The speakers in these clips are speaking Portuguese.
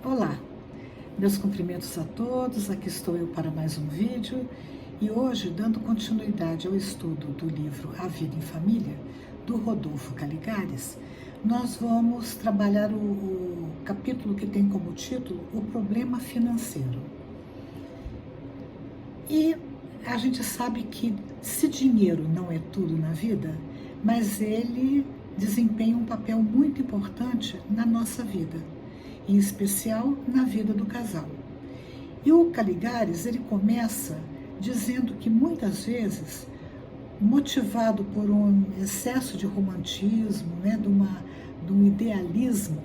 Olá, meus cumprimentos a todos, aqui estou eu para mais um vídeo e hoje, dando continuidade ao estudo do livro A Vida em Família, do Rodolfo Caligares, nós vamos trabalhar o capítulo que tem como título O Problema Financeiro. E a gente sabe que se dinheiro não é tudo na vida, mas ele desempenha um papel muito importante na nossa vida, em especial na vida do casal. E o Caligares, ele começa dizendo que muitas vezes, motivado por um excesso de romantismo, de um idealismo,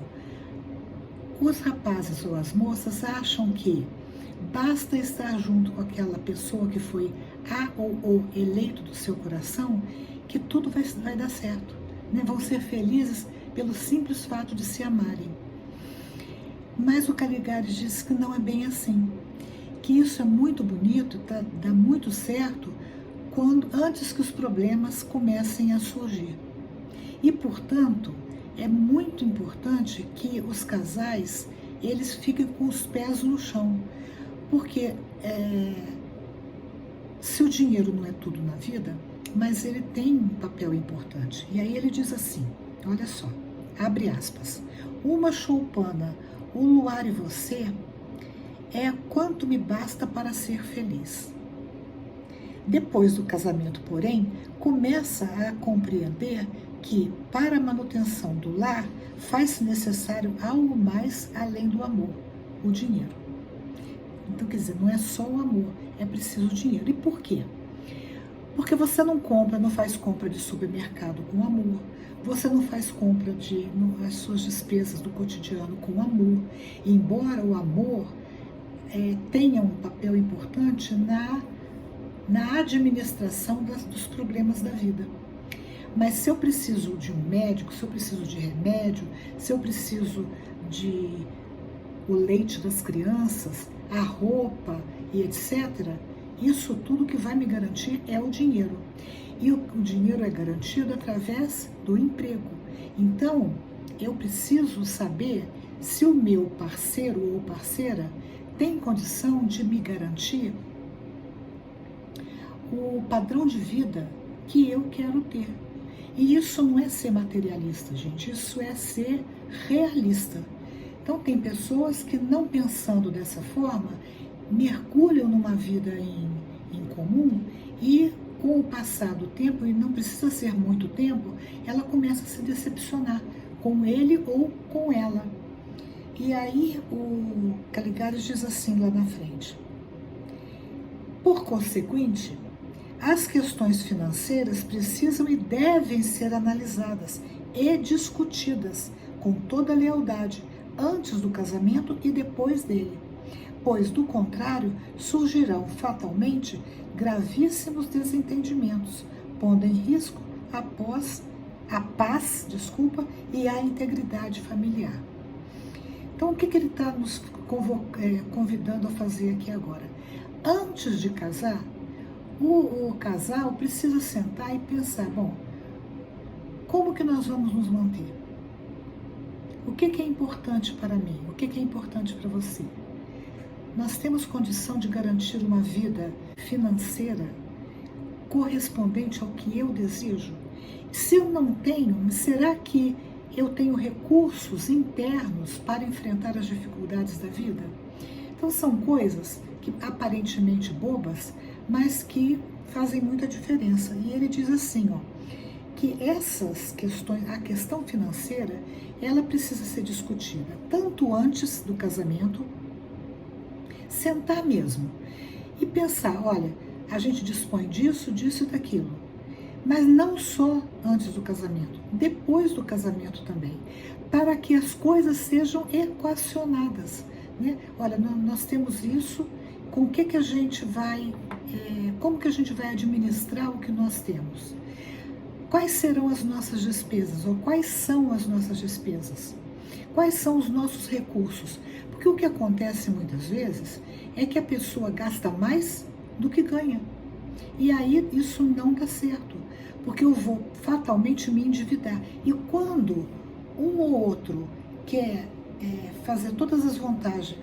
os rapazes ou as moças acham que basta estar junto com aquela pessoa que foi a ou o eleito do seu coração, que tudo vai dar certo, né? Vão ser felizes pelo simples fato de se amarem. Mas o Caligares diz que não é bem assim, que isso é muito bonito, dá muito certo antes que os problemas comecem a surgir. E, portanto, é muito importante que os casais eles fiquem com os pés no chão, porque se o dinheiro não é tudo na vida, mas ele tem um papel importante. E aí ele diz assim, olha só, abre aspas, uma choupana, o luar e você é quanto me basta para ser feliz. Depois do casamento, porém, começa a compreender que, para a manutenção do lar, faz-se necessário algo mais além do amor, o dinheiro. Então, quer dizer, não é só o amor, é preciso o dinheiro. E por quê? Porque você não faz compra de supermercado com amor, você não faz compra as suas despesas do cotidiano com amor. E embora o amor tenha um papel importante na administração dos problemas da vida. Mas se eu preciso de um médico, se eu preciso de remédio, se eu preciso de o leite das crianças, a roupa e etc., isso tudo que vai me garantir é o dinheiro. E o dinheiro é garantido através do emprego. Então, eu preciso saber se o meu parceiro ou parceira tem condição de me garantir o padrão de vida que eu quero ter. E isso não é ser materialista, gente, isso é ser realista. Então, tem pessoas que, não pensando dessa forma, mergulham numa vida em comum e, com o passar do tempo, e não precisa ser muito tempo, ela começa a se decepcionar com ele ou com ela. E aí o Caligares diz assim lá na frente: por conseguinte, as questões financeiras precisam e devem ser analisadas e discutidas com toda lealdade, antes do casamento e depois dele, pois, do contrário, surgirão fatalmente gravíssimos desentendimentos, pondo em risco a paz e a integridade familiar. Então, o que ele está nos convidando a fazer aqui agora? Antes de casar, o casal precisa sentar e pensar, bom, como que nós vamos nos manter? O que é importante para mim? O que é importante para você? Nós temos condição de garantir uma vida financeira correspondente ao que eu desejo? Se eu não tenho, será que eu tenho recursos internos para enfrentar as dificuldades da vida? Então, são coisas que aparentemente bobas, mas que fazem muita diferença. E ele diz assim, que essas questões, a questão financeira, ela precisa ser discutida tanto antes do casamento, sentar mesmo e pensar, olha, a gente dispõe disso, disso e daquilo. Mas não só antes do casamento, depois do casamento também, para que as coisas sejam equacionadas, né? Olha, nós temos isso, com o que a gente vai, como que a gente vai administrar o que nós temos? Quais serão as nossas despesas, ou quais são as nossas despesas? Quais são os nossos recursos? Porque o que acontece muitas vezes é que a pessoa gasta mais do que ganha. E aí isso não dá certo, porque eu vou fatalmente me endividar. E quando um ou outro quer fazer todas as vontades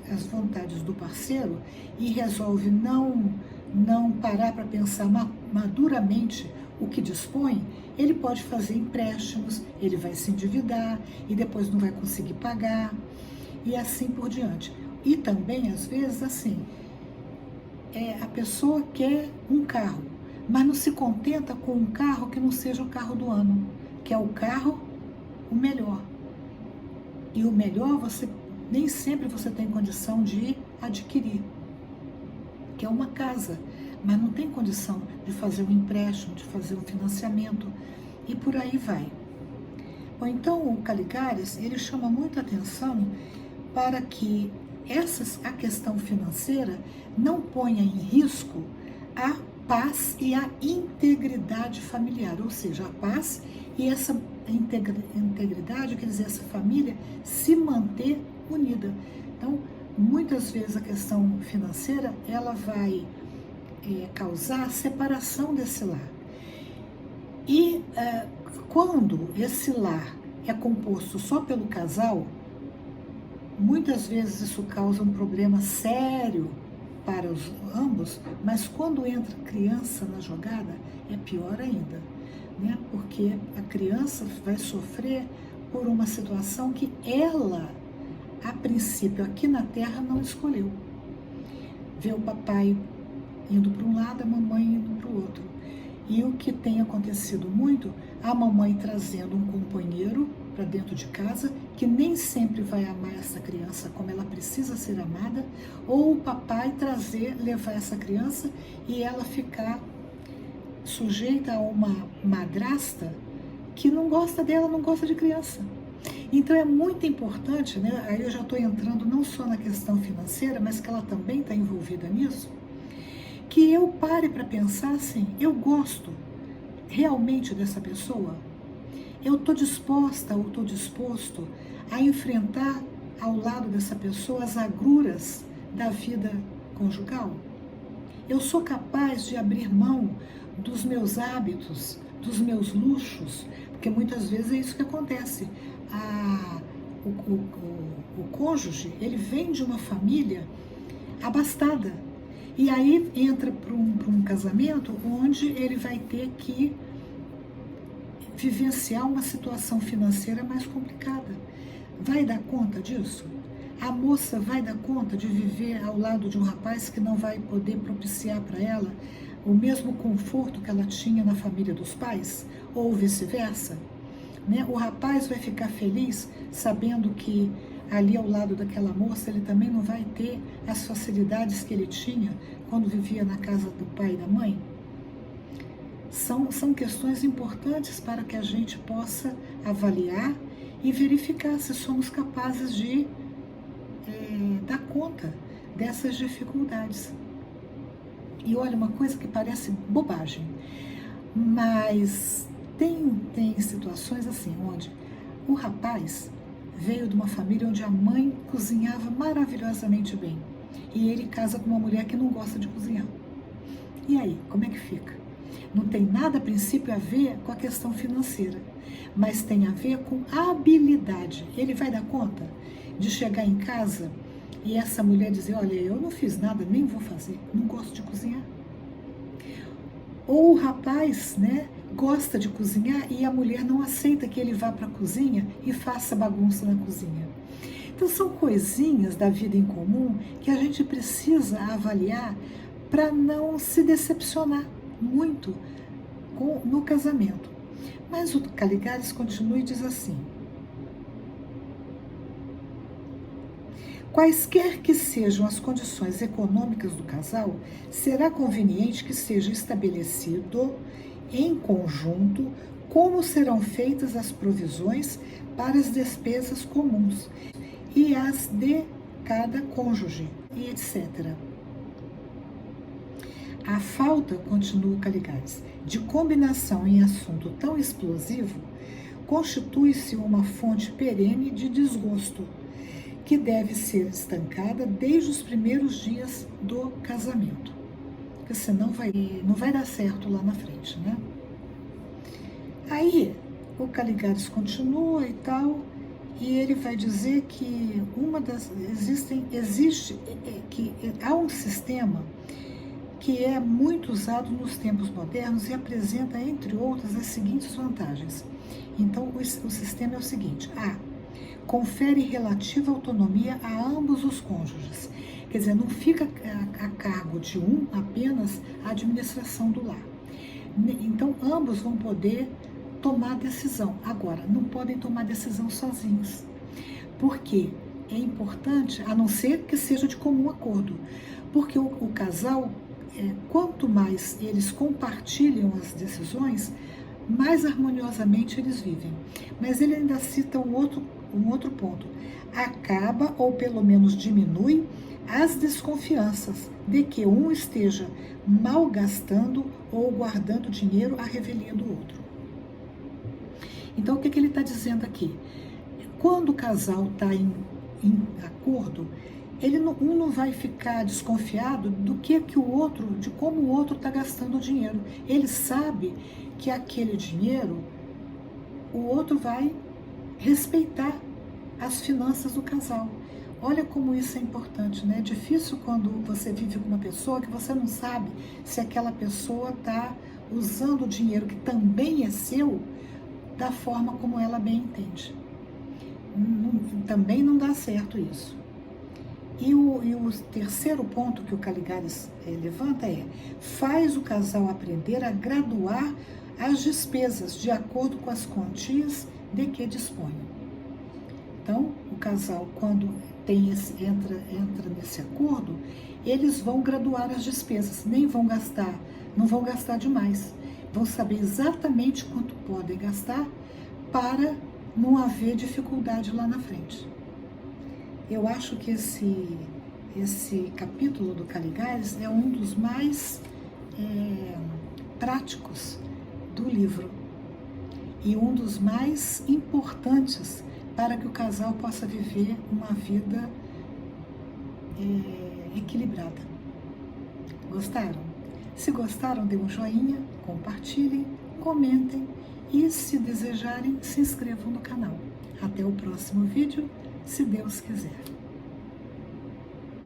do parceiro e resolve não parar para pensar maduramente o que dispõe, ele pode fazer empréstimos, ele vai se endividar e depois não vai conseguir pagar e assim por diante. E também, às vezes, assim, a pessoa quer um carro, mas não se contenta com um carro que não seja o carro do ano, que é o carro, o melhor. E o melhor, nem sempre você tem condição de adquirir, que é uma casa, mas não tem condição de fazer um empréstimo, de fazer um financiamento, e por aí vai. Bom, então o Caligares, ele chama muita atenção para que a questão financeira não ponha em risco a paz e a integridade familiar, ou seja, a paz e essa integridade, quer dizer, essa família se manter unida. Então, muitas vezes a questão financeira, ela vai causar a separação desse lar. E quando esse lar é composto só pelo casal, muitas vezes isso causa um problema sério para os ambos, mas quando entra criança na jogada, é pior ainda, né? Porque a criança vai sofrer por uma situação que ela, a princípio, aqui na Terra, não escolheu. Vê o papai indo para um lado, a mamãe indo para o outro. E o que tem acontecido muito, a mamãe trazendo um companheiro para dentro de casa, que nem sempre vai amar essa criança como ela precisa ser amada, ou o papai levar essa criança e ela ficar sujeita a uma madrasta que não gosta dela, não gosta de criança. Então é muito importante, né? Aí eu já estou entrando não só na questão financeira, mas que ela também está envolvida nisso, que eu pare para pensar assim, eu gosto realmente dessa pessoa? Eu estou disposta ou estou disposto a enfrentar ao lado dessa pessoa as agruras da vida conjugal? Eu sou capaz de abrir mão dos meus hábitos, dos meus luxos, porque muitas vezes é isso que acontece. O cônjuge, ele vem de uma família abastada, e aí entra para um casamento onde ele vai ter que vivenciar uma situação financeira mais complicada. Vai dar conta disso? A moça vai dar conta de viver ao lado de um rapaz que não vai poder propiciar para ela o mesmo conforto que ela tinha na família dos pais? Ou vice-versa? Né? O rapaz vai ficar feliz sabendo que ali ao lado daquela moça ele também não vai ter as facilidades que ele tinha quando vivia na casa do pai e da mãe? São questões importantes para que a gente possa avaliar e verificar se somos capazes de dar conta dessas dificuldades. E olha, uma coisa que parece bobagem, mas tem situações assim, onde o rapaz veio de uma família onde a mãe cozinhava maravilhosamente bem, e ele casa com uma mulher que não gosta de cozinhar. E aí, como é que fica? Não tem nada, a princípio, a ver com a questão financeira, mas tem a ver com a habilidade. Ele vai dar conta de chegar em casa e essa mulher dizer, olha, eu não fiz nada, nem vou fazer, não gosto de cozinhar. Ou o rapaz, né, gosta de cozinhar e a mulher não aceita que ele vá para a cozinha e faça bagunça na cozinha. Então são coisinhas da vida em comum que a gente precisa avaliar para não se decepcionar muito no casamento. Mas o Caligares continua e diz assim: quaisquer que sejam as condições econômicas do casal, será conveniente que seja estabelecido em conjunto como serão feitas as provisões para as despesas comuns e as de cada cônjuge, e etc. A falta, continua Caligares, de combinação em assunto tão explosivo constitui-se uma fonte perene de desgosto, que deve ser estancada desde os primeiros dias do casamento, porque senão não vai dar certo lá na frente, né? Aí o Caligares continua e tal, e ele vai dizer que há um sistema que é muito usado nos tempos modernos e apresenta, entre outras, as seguintes vantagens. Então, o sistema é o seguinte: A. Confere relativa autonomia a ambos os cônjuges. Quer dizer, não fica a cargo de um apenas a administração do lar. Então, ambos vão poder tomar decisão. Agora, não podem tomar decisão sozinhos. Por quê? É importante, a não ser que seja de comum acordo, porque o casal, quanto mais eles compartilham as decisões, mais harmoniosamente eles vivem. Mas ele ainda cita um outro ponto. Acaba, ou pelo menos diminui, as desconfianças de que um esteja malgastando ou guardando dinheiro à revelia do outro. Então, o que ele está dizendo aqui? Quando o casal está em acordo, um não vai ficar desconfiado de como o outro está gastando o dinheiro. Ele sabe que aquele dinheiro, o outro vai respeitar as finanças do casal. Olha como isso é importante, né? É difícil quando você vive com uma pessoa que você não sabe se aquela pessoa está usando o dinheiro que também é seu da forma como ela bem entende. Também não dá certo isso. E o terceiro ponto que o Caligares levanta faz o casal aprender a graduar as despesas de acordo com as quantias de que dispõe. Então, o casal, quando entra nesse acordo, eles vão graduar as despesas, não vão gastar demais. Vão saber exatamente quanto podem gastar para não haver dificuldade lá na frente. Eu acho que esse capítulo do Caligares é um dos mais práticos do livro e um dos mais importantes para que o casal possa viver uma vida equilibrada. Gostaram? Se gostaram, dê um joinha, compartilhem, comentem e, se desejarem, se inscrevam no canal. Até o próximo vídeo, se Deus quiser.